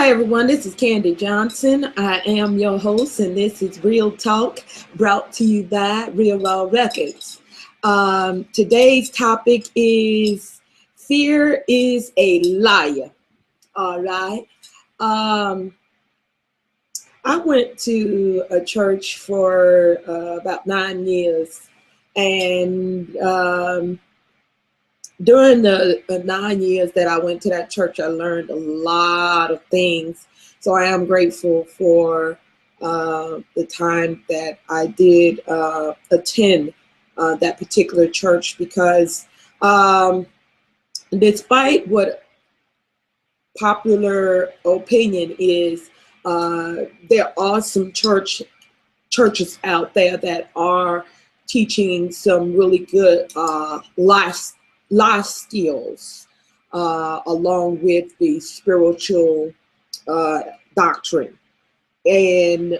Hi everyone, this is Candy Johnson. I am your host, and this is Real Talk, brought to you by Real Raw Records. Today's topic is fear is a liar. All right. Um, I went to a church for about 9 years, and during the 9 years that I went to that church, I learned a lot of things. So I am grateful for the time that I did attend that particular church, because despite what popular opinion is, there are some churches out there that are teaching some really good life skills, along with the spiritual doctrine. And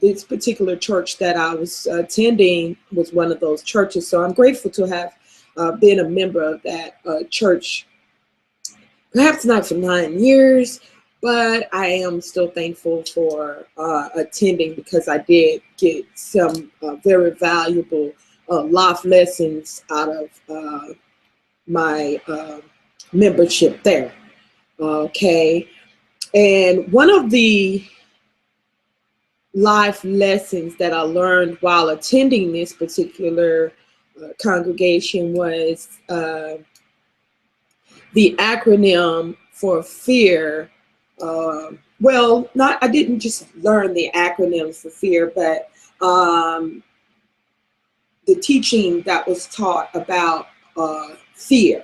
this particular church that I was attending was one of those churches. So I'm grateful to have been a member of that church, perhaps not for 9 years, but I am still thankful for attending, because I did get some very valuable life lessons out of my membership there. Okay. And one of the life lessons that I learned while attending this particular congregation was the acronym for FEAR. I didn't just learn the acronym for FEAR, but the teaching that was taught about fear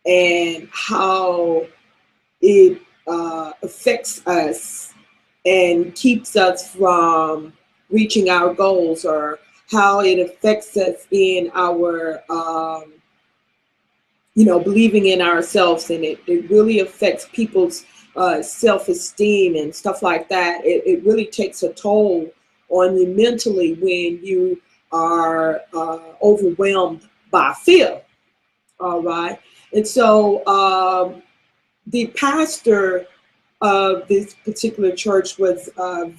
and how it affects us and keeps us from reaching our goals, or how it affects us in our believing in ourselves, and it really affects people's self-esteem and stuff like that. It really takes a toll on you mentally when you are overwhelmed by fear. All right. And so the pastor of this particular church was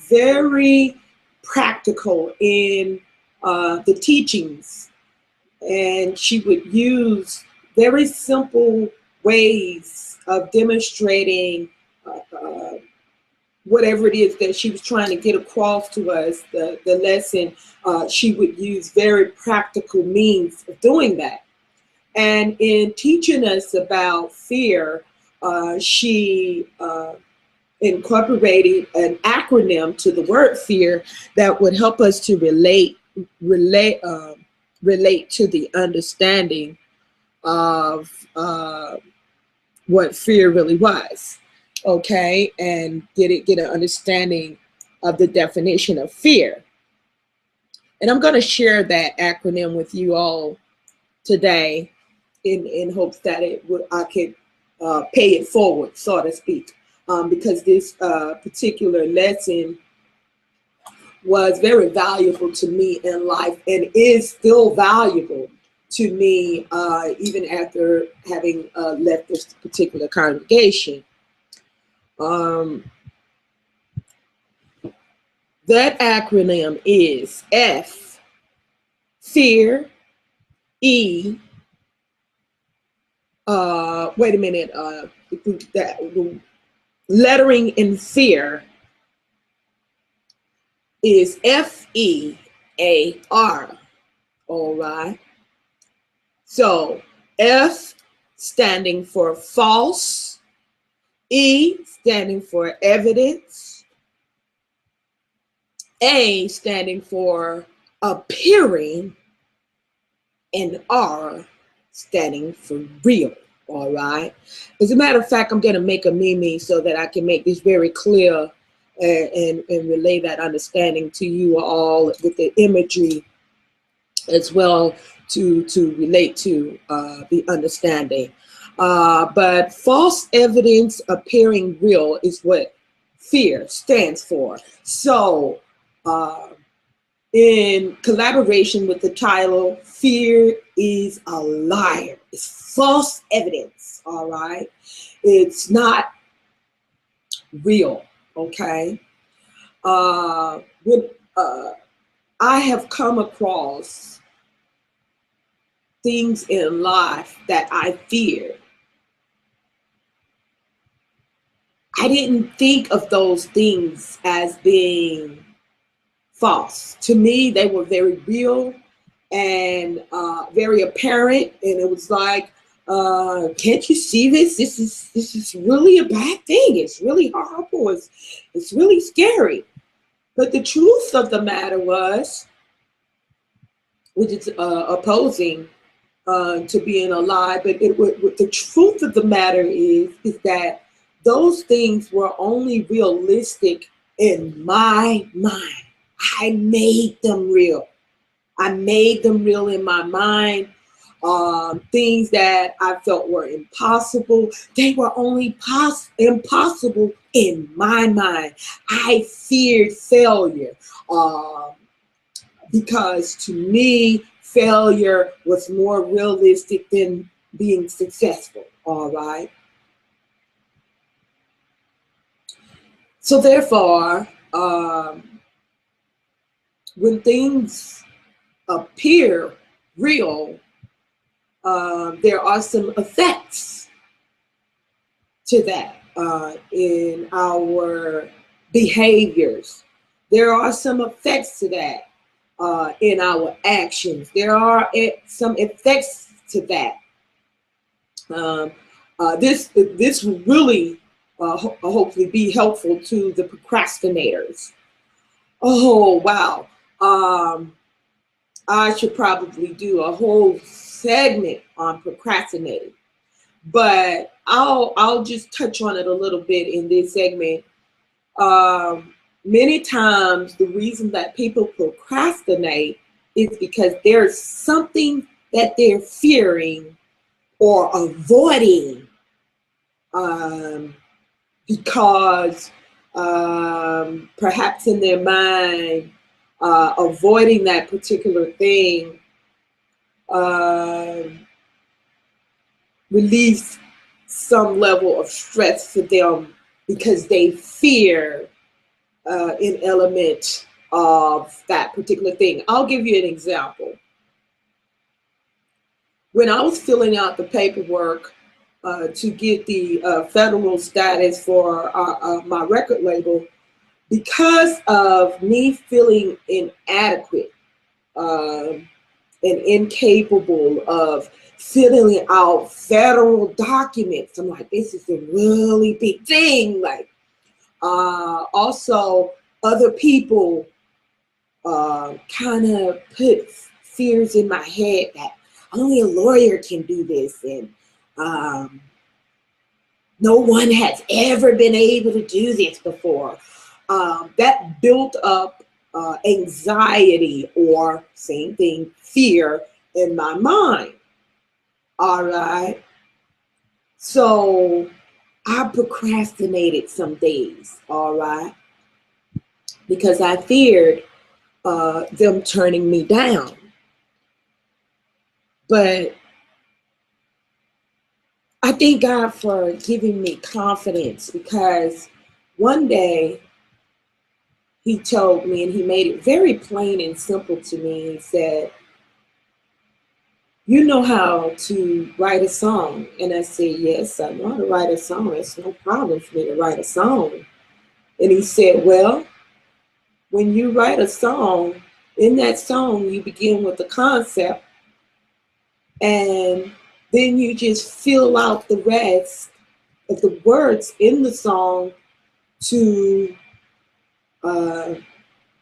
very practical in the teachings, and she would use very simple ways of demonstrating whatever it is that she was trying to get across to us, the lesson. She would use very practical means of doing that. And in teaching us about fear, she incorporated an acronym to the word fear that would help us to relate to the understanding of what fear really was. Okay, and get an understanding of the definition of fear. And I'm going to share that acronym with you all today, in hopes that I could pay it forward, so to speak, because this particular lesson was very valuable to me in life, and is still valuable to me even after having left this particular congregation. That acronym is F, fear, E, wait a minute, the lettering in fear is F.E.A.R. All right. So F standing for false, E standing for evidence, A standing for appearing, and R standing for real. All right. As a matter of fact, I'm going to make a meme so that I can make this very clear and relay that understanding to you all with the imagery as well to relate to the understanding. But false evidence appearing real is what fear stands for. So in collaboration with the title, Fear is a Liar. It's false evidence, all right? It's not real, okay? When I have come across things in life that I feared, I didn't think of those things as being false. To me, they were very real and very apparent, and it was like, can't you see this? This is really a bad thing. It's really horrible. It's really scary. But the truth of the matter was, which is opposing to being alive, but the truth of the matter is that those things were only realistic in my mind. I made them real. I made them real in my mind. Things that I felt were impossible, they were only impossible in my mind. I feared failure because to me, failure was more realistic than being successful. All right. So therefore, when things appear real, there are some effects to that in our behaviors. There are some effects to that in our actions. There are some effects to that. This will really hopefully be helpful to the procrastinators. Oh, wow. I should probably do a whole segment on procrastinating, but I'll just touch on it a little bit in this segment. Many times the reason that people procrastinate is because there's something that they're fearing or avoiding, because perhaps in their mind, avoiding that particular thing relieves some level of stress for them because they fear an element of that particular thing. I'll give you an example. When I was filling out the paperwork to get the federal status for my record label, because of me feeling inadequate and incapable of filling out federal documents, I'm like, this is a really big thing. Like, also, other people kind of put fears in my head that only a lawyer can do this, and no one has ever been able to do this before. That built up anxiety, or same thing, fear in my mind. All right. So I procrastinated some days, all right, because I feared them turning me down. But I thank God for giving me confidence, because one day he told me, and he made it very plain and simple to me. He said, you know how to write a song? And I said, yes, I know how to write a song. It's no problem for me to write a song. And he said, well, when you write a song, in that song, you begin with the concept, and then you just fill out the rest of the words in the song to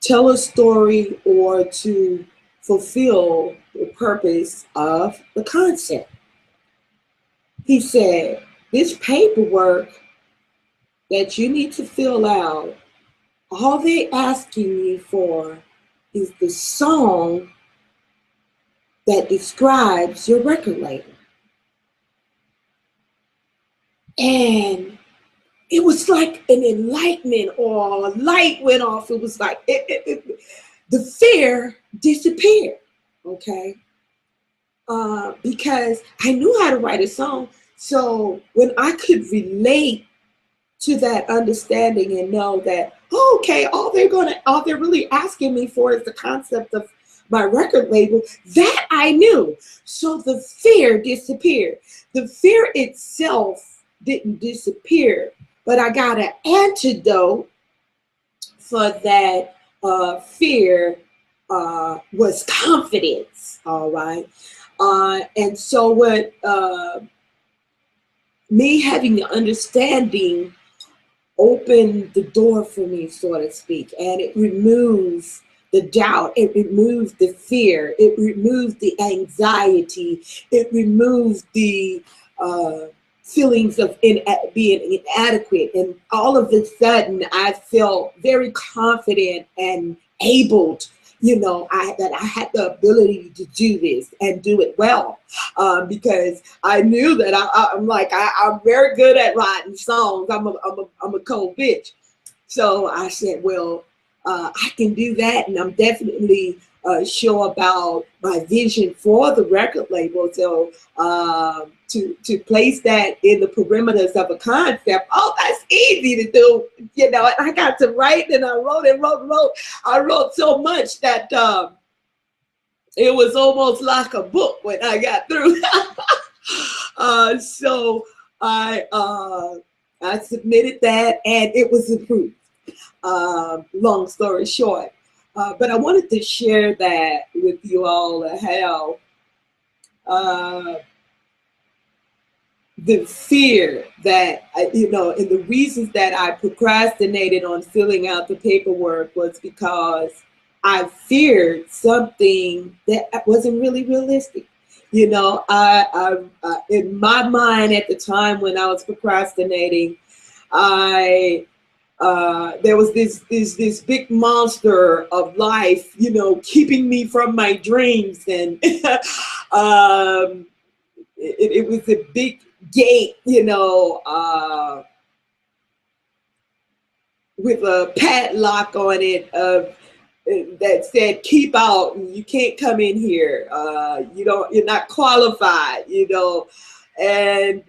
tell a story or to fulfill the purpose of the concept. He said, this paperwork that you need to fill out, all they're asking you for is the song that describes your record label. And it was like an enlightenment, or a light went off. It was like the fear disappeared, okay? Because I knew how to write a song. So when I could relate to that understanding and know that, oh, okay, all they're really asking me for is the concept of my record label. That I knew. So the fear disappeared. The fear itself didn't disappear, but I got an antidote for that fear was confidence. All right. And so what me having the understanding opened the door for me, so to speak, and it removed the doubt, it removed the fear, it removed the anxiety, it removed the feelings of being inadequate. And all of a sudden, I felt very confident and able, that I had the ability to do this and do it well, because I knew that I'm very good at writing songs. I'm a cold bitch. So I said, well, I can do that, and I'm definitely sure about my vision for the record label. So to place that in the perimeters of a concept, oh, that's easy to do, And I got to write, and I wrote and wrote and wrote. I wrote so much that it was almost like a book when I got through. So I submitted that, and it was approved. Long story short, but I wanted to share that with you all, how the fear that, and the reasons that I procrastinated on filling out the paperwork was because I feared something that wasn't really realistic. I in my mind at the time when I was procrastinating, there was this big monster of life, keeping me from my dreams, and it was a big gate, with a padlock on it that said, "Keep out. You can't come in here. You're not qualified." And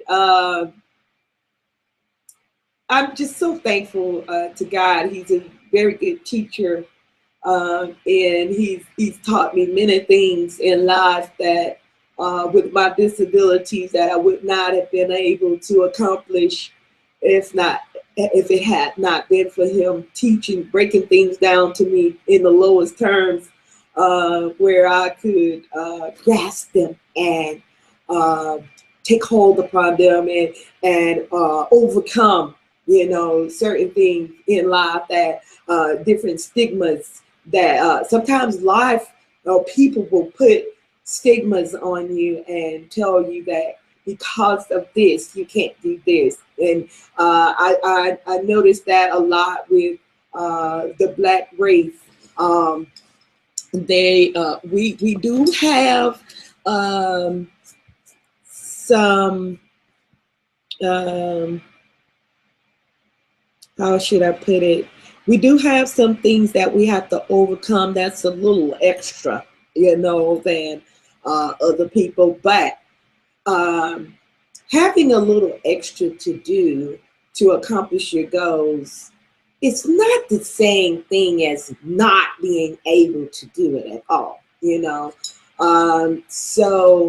I'm just so thankful to God. He's a very good teacher, and he's taught me many things in life that, with my disabilities, that I would not have been able to accomplish if it had not been for him teaching, breaking things down to me in the lowest terms, where I could grasp them and take hold upon them and overcome, certain things in life, that different stigmas that sometimes life or people will put stigmas on you and tell you that because of this, you can't do this. And I noticed that a lot with the Black race. We do have some, how should I put it? We do have some things that we have to overcome that's a little extra, than other people. But having a little extra to do to accomplish your goals, it's not the same thing as not being able to do it at all, So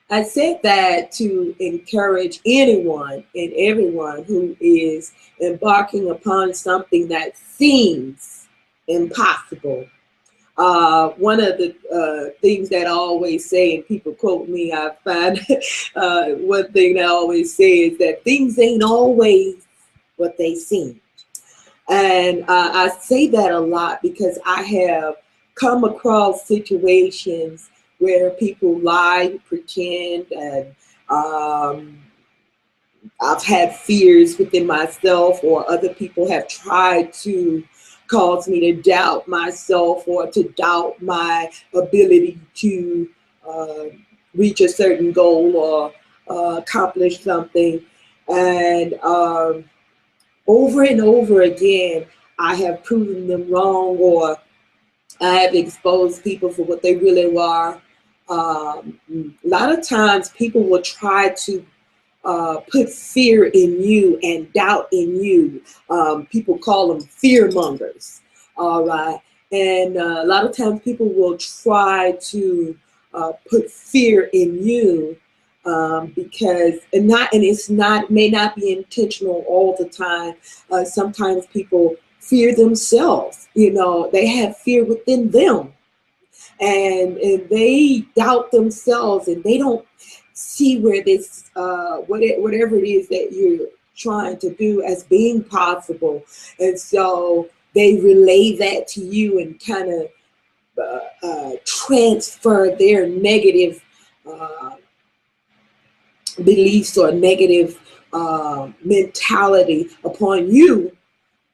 I said that to encourage anyone and everyone who is embarking upon something that seems impossible. One of the things that I always say, and people quote me, I find one thing that I always say is that things ain't always what they seem. And I say that a lot because I have come across situations where people lie, pretend, and I've had fears within myself, or other people have tried to cause me to doubt myself or to doubt my ability to reach a certain goal or accomplish something. And over and over again, I have proven them wrong, or I have exposed people for what they really are. A lot of times people will try to put fear in you and doubt in you. People call them fear mongers. All right. And a lot of times people will try to put fear in you because and it's not may not be intentional all the time. Sometimes people fear themselves. You know, they have fear within them, and they doubt themselves, and they don't see where this whatever it is that you're trying to do as being possible, and so they relay that to you and kind of transfer their negative beliefs or negative mentality upon you,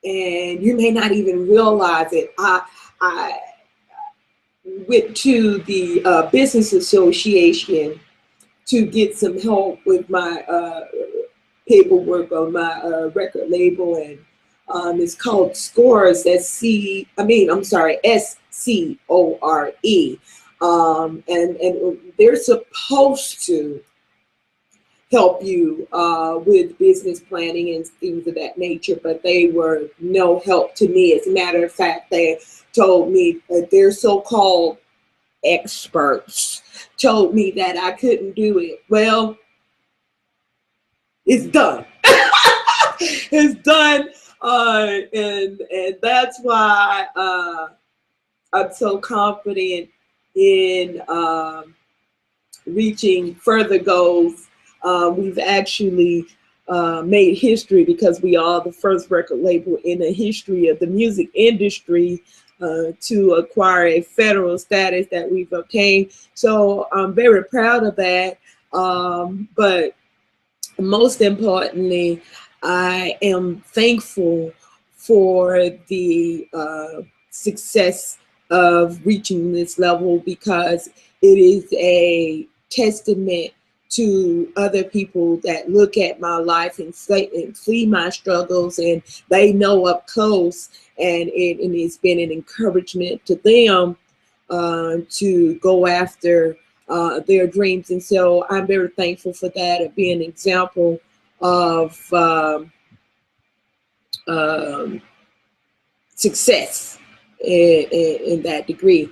and you may not even realize it. I went to the business association to get some help with my paperwork on my record label, and it's called Scores. SCORE, and they're supposed to help you with business planning and things of that nature, but they were no help to me. As a matter of fact, they told me that their so-called experts told me that I couldn't do it. Well, it's done. It's done, and that's why I'm so confident in reaching further goals. We've actually made history because we are the first record label in the history of the music industry to acquire a federal status that we've obtained. So I'm very proud of that. But most importantly, I am thankful for the success of reaching this level, because it is a testament to other people that look at my life and see my struggles, and they know up close, and it's been an encouragement to them to go after their dreams. And so I'm very thankful for that, of being an example of success in that degree.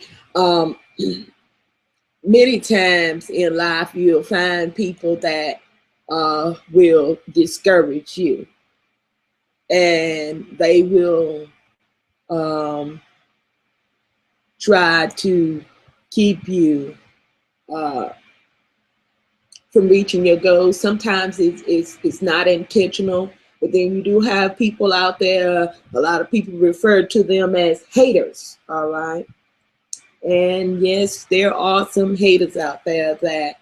Many times in life, you'll find people that will discourage you, and they will try to keep you from reaching your goals. Sometimes it's not intentional, but then you do have people out there, a lot of people refer to them as haters, all right? And yes, there are some haters out there that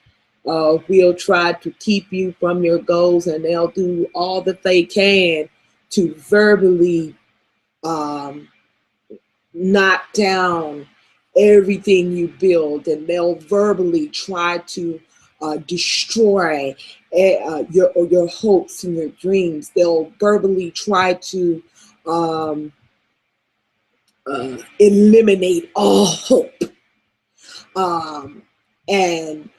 will try to keep you from your goals, and they'll do all that they can to verbally knock down everything you build, and they'll verbally try to destroy your hopes and your dreams. They'll verbally try to eliminate all hope. And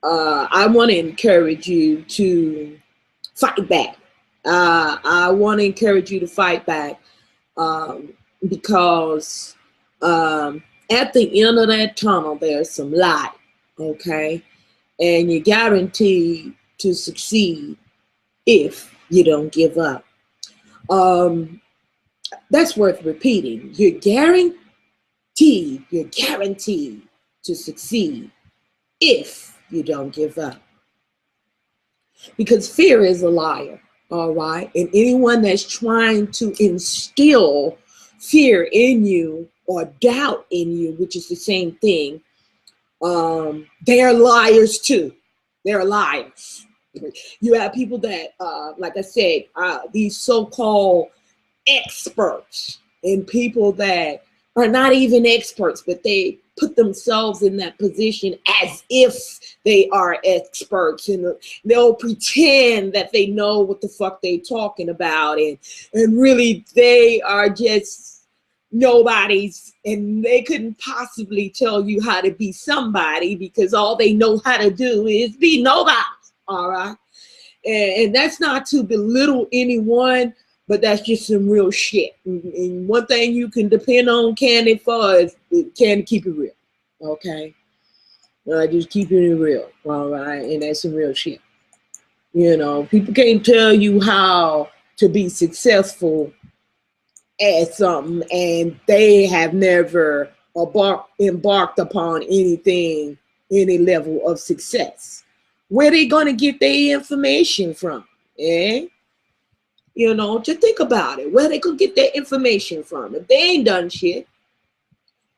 I want to encourage you to fight back. I want to encourage you to fight back because at the end of that tunnel, there's some light, okay? And you're guaranteed to succeed if you don't give up. That's worth repeating. You're guaranteed to succeed if you don't give up. Because fear is a liar, all right? And anyone that's trying to instill fear in you or doubt in you, which is the same thing, they're liars too. They're liars. You have people that, like I said, these so-called experts, and people that are not even experts, but they put themselves in that position as if they are experts, and they'll pretend that they know what the fuck they talking about, and really they are just nobodies, and they couldn't possibly tell you how to be somebody, because all they know how to do is be nobody, all right? And that's not to belittle anyone, but that's just some real shit. And one thing you can depend on Candy for is Candy keep it real. Okay? Just keeping it real. All right? And that's some real shit. You know, people can't tell you how to be successful at something, and they have never embarked upon anything, any level of success. Where they gonna get their information from? Eh? You know, just think about it. Where they gonna get their information from? If they ain't done shit,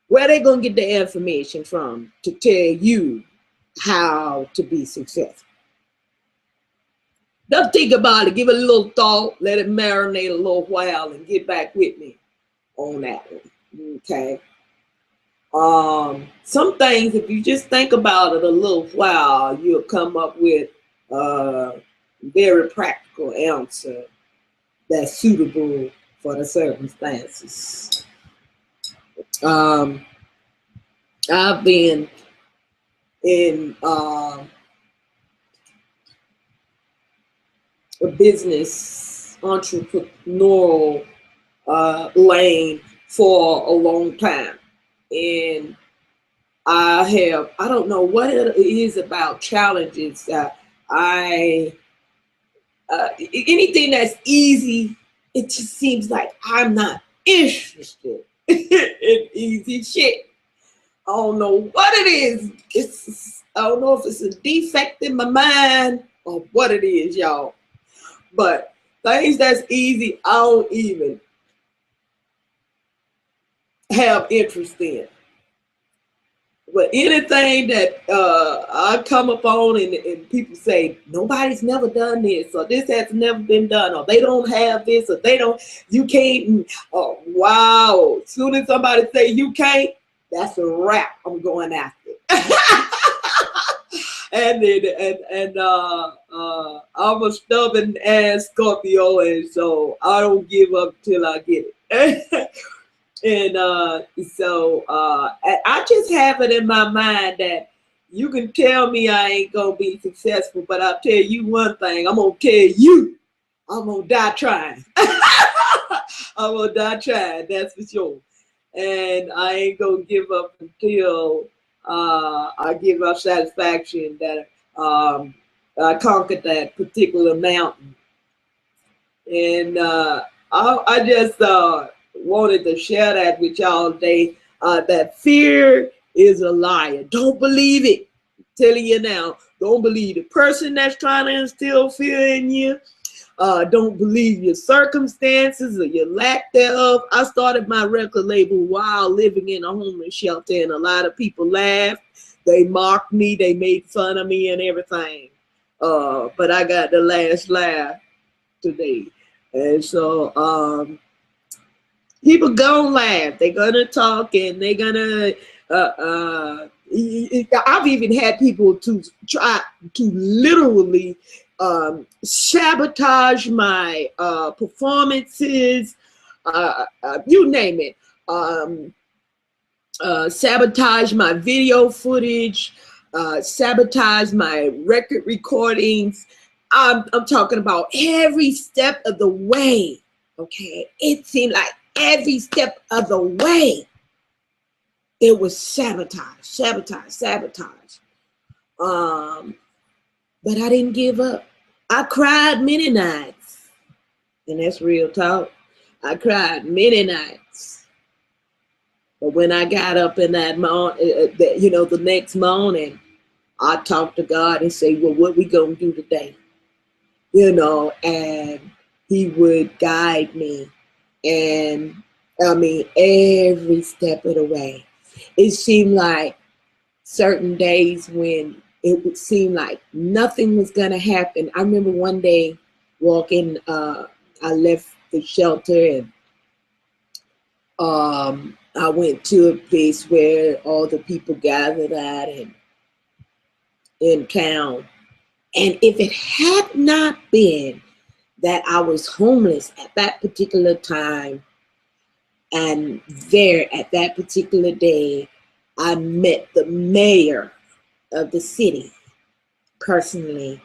where they gonna get their information from to tell you how to be successful? Just think about it. Give it a little thought. Let it marinate a little while, and get back with me on that one. Okay. Some things, if you just think about it a little while, you'll come up with a very practical answer that's suitable for the circumstances. I've been in a business entrepreneurial lane for a long time. And I don't know what it is about challenges. Anything that's easy, it just seems like I'm not interested in easy shit. I don't know what it is. I don't know if it's a defect in my mind or what it is, y'all. But things that's easy, I don't even have interest in. But anything that I come upon and people say, nobody's never done this, or this has never been done, or they don't have this, or they don't, you can't, oh, wow. As soon as somebody say you can't, that's a wrap. I'm going after it. I'm a stubborn ass Scorpio, and so I don't give up till I get it. And so I just have it in my mind that you can tell me I ain't gonna be successful, but I'll tell you one thing, I'm gonna tell you, I'm gonna die trying. I'm gonna die trying, that's for sure. And I ain't gonna give up until I give up satisfaction that I conquered that particular mountain. And I just wanted to share that with y'all today, that fear is a liar. Don't believe it. I'm telling you now, don't believe the person that's trying to instill fear in you. Don't believe your circumstances or your lack thereof. I started my record label while living in a homeless shelter, and a lot of people laughed. They mocked me. They made fun of me and everything. But I got the last laugh today. And so people gonna laugh. They're gonna talk, and they're gonna I've even had people to try to literally sabotage my performances, you name it, sabotage my video footage, sabotage my record recordings. I'm talking about every step of the way. Okay, it seemed like every step of the way it was sabotage. But I didn't give up. I cried many nights, and that's real talk. I cried many nights. But when I got up in that morning, the next morning, I talked to God and say, well, what we gonna do today? And he would guide me. And I mean, every step of the way. It seemed like certain days when it would seem like nothing was going to happen. I remember one day walking, I left the shelter, and I went to a place where all the people gathered at and in town. And if it had not been that I was homeless at that particular time, and there at that particular day, I met the mayor of the city personally.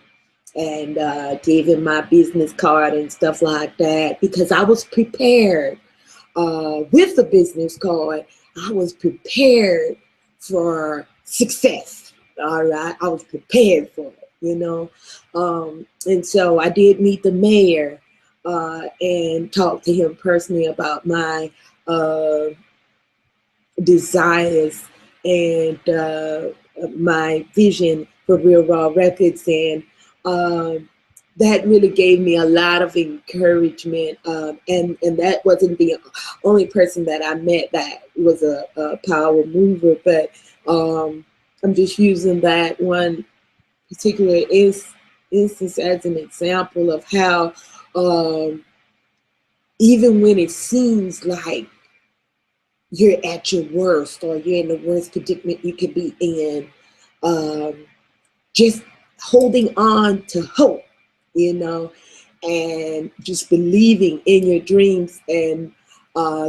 and gave him my business card and stuff like that, because I was prepared with the business card. I was prepared for success. All right, I was prepared for it, and so I did meet the mayor and talk to him personally about my desires and my vision for Real Raw Records, and that really gave me a lot of encouragement. And that wasn't the only person that I met that was a power mover, but I'm just using that one particular instance as an example of how even when it seems like you're at your worst or you're in the worst predicament you could be in, just holding on to hope, and just believing in your dreams and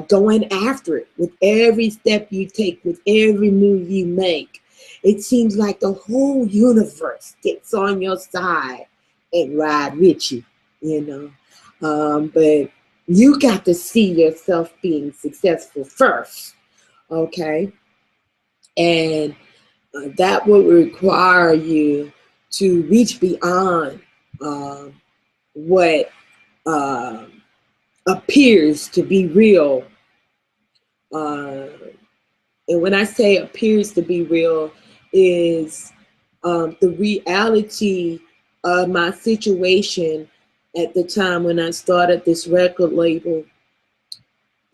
going after it with every step you take, with every move you make. It seems like the whole universe gets on your side and ride with you, but you got to see yourself being successful first, okay? And that will require you to reach beyond what appears to be real. And when I say appears to be real, is the reality of my situation at the time when I started this record label.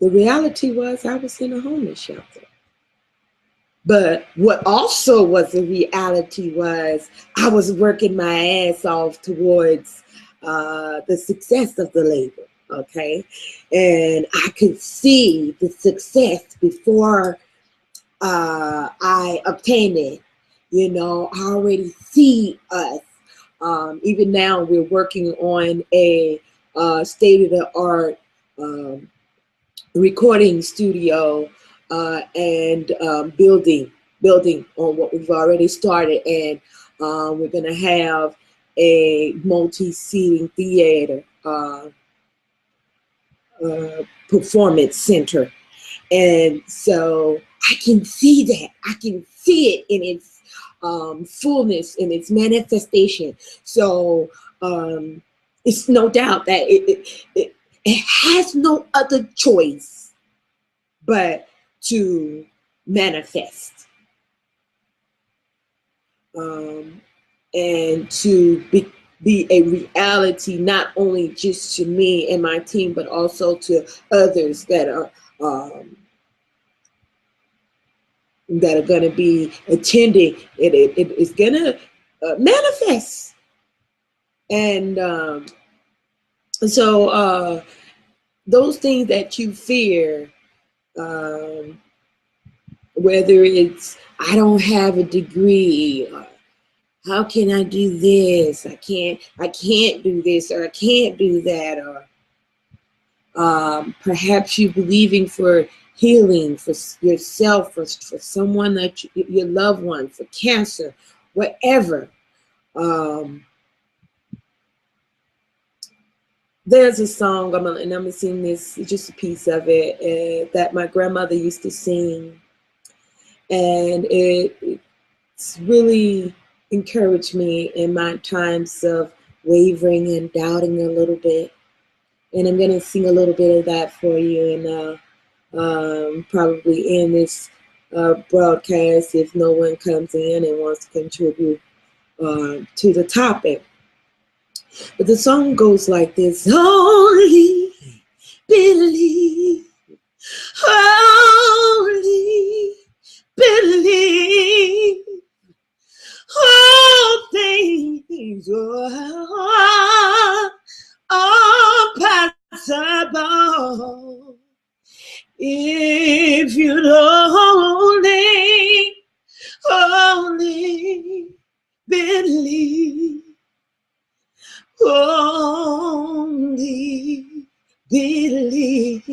The reality was I was in a homeless shelter. But what also was a reality was I was working my ass off towards the success of the label, okay? And I could see the success before I obtained it. I already see us. Even now, we're working on a state-of-the-art recording studio and building on what we've already started. And we're going to have a multi-seating theater performance center. And so I can see that. I can see it in its fullness, in its manifestation. So it's no doubt that it has no other choice but to manifest and to be a reality, not only just to me and my team, but also to others that are going to be attending. It is going to manifest. And so those things that you fear, whether it's I don't have a degree, or how can I do this? I can't do this, or I can't do that, or perhaps you're believing for healing for yourself, for someone that your loved one, for cancer, whatever. There's a song, I'm gonna sing this, just a piece of it, that my grandmother used to sing, and it's really encouraged me in my times of wavering and doubting a little bit. And I'm gonna sing a little bit of that for you, and probably end this broadcast if no one comes in and wants to contribute to the topic. But the song goes like this: only believe, only believe, all things are possible if you only believe. Only believe,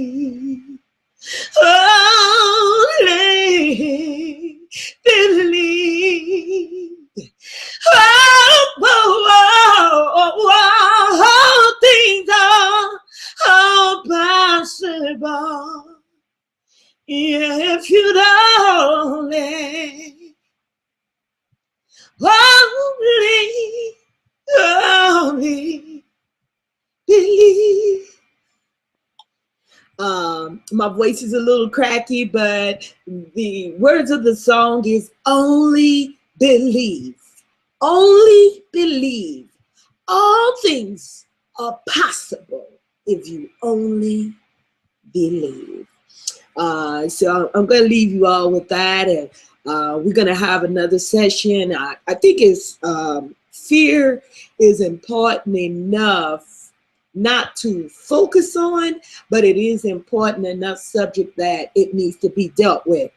only believe, oh, oh, If you'd only believe. My voice is a little cracky, but the words of the song is only believe. Only believe. All things are possible if you only believe. So I'm going to leave you all with that, and we're going to have another session. I think it's fear is important enough not to focus on, but it is important enough subject that it needs to be dealt with.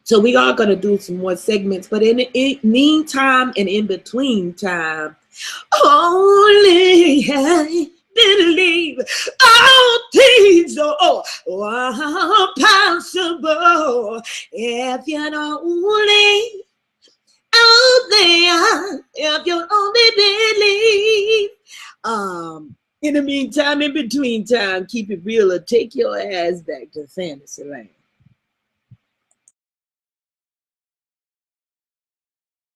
So we are going to do some more segments, but in the meantime and in between time, only believe all things are possible if you only if you only believe. In the meantime, in between time, keep it real or take your ass back to fantasy land.